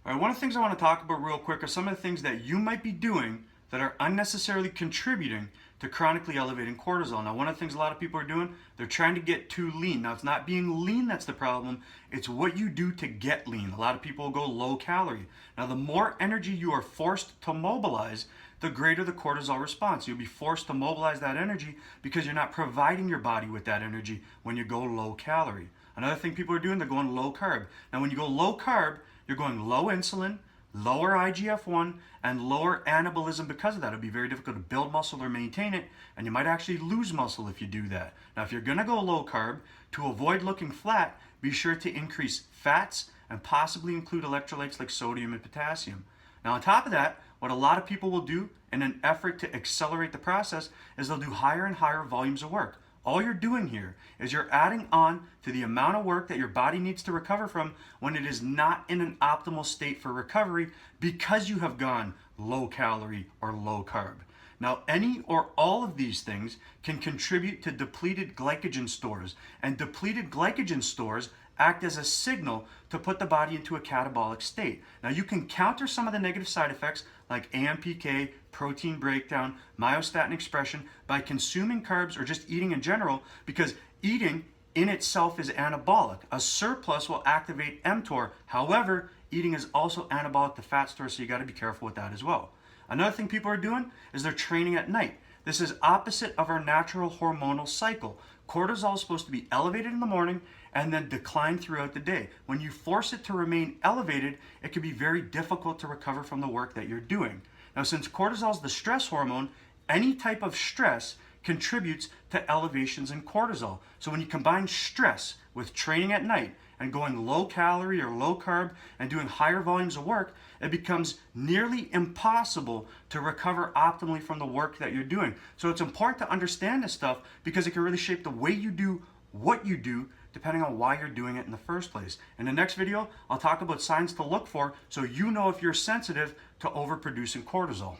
All right, one of the things I want to talk about real quick are some of the things that you might be doing that are unnecessarily contributing to chronically elevating cortisol. Now, one of the things a lot of people are doing, they're trying to get too lean. Now, it's not being lean that's the problem, it's what you do to get lean. A lot of people go low calorie. Now, the more energy you are forced to mobilize, the greater the cortisol response. You'll be forced to mobilize that energy because you're not providing your body with that energy when you go low calorie. Another thing people are doing, they're going low carb. Now, when you go low carb, you're going low insulin, lower IGF-1, and lower anabolism because of that. It'll be very difficult to build muscle or maintain it, and you might actually lose muscle if you do that. Now, if you're gonna go low carb, to avoid looking flat, be sure to increase fats and possibly include electrolytes like sodium and potassium. Now, on top of that, what a lot of people will do in an effort to accelerate the process is they'll do higher and higher volumes of work. All you're doing here is you're adding on to the amount of work that your body needs to recover from when it is not in an optimal state for recovery because you have gone low calorie or low carb. Now, any or all of these things can contribute to depleted glycogen stores, and depleted glycogen stores act as a signal to put the body into a catabolic state. Now, you can counter some of the negative side effects like AMPK, protein breakdown, myostatin expression by consuming carbs or just eating in general, because eating in itself is anabolic. A surplus will activate mTOR. However, eating is also anabolic to fat stores, so you got to be careful with that as well. Another thing people are doing is they're training at night. This is opposite of our natural hormonal cycle. Cortisol is supposed to be elevated in the morning and then decline throughout the day. When you force it to remain elevated, it can be very difficult to recover from the work that you're doing. Now, since cortisol is the stress hormone, any type of stress contributes to elevations in cortisol. So when you combine stress with training at night and going low calorie or low carb and doing higher volumes of work, it becomes nearly impossible to recover optimally from the work that you're doing. So it's important to understand this stuff because it can really shape the way you do what you do depending on why you're doing it in the first place. In the next video, I'll talk about signs to look for so you know if you're sensitive to overproducing cortisol.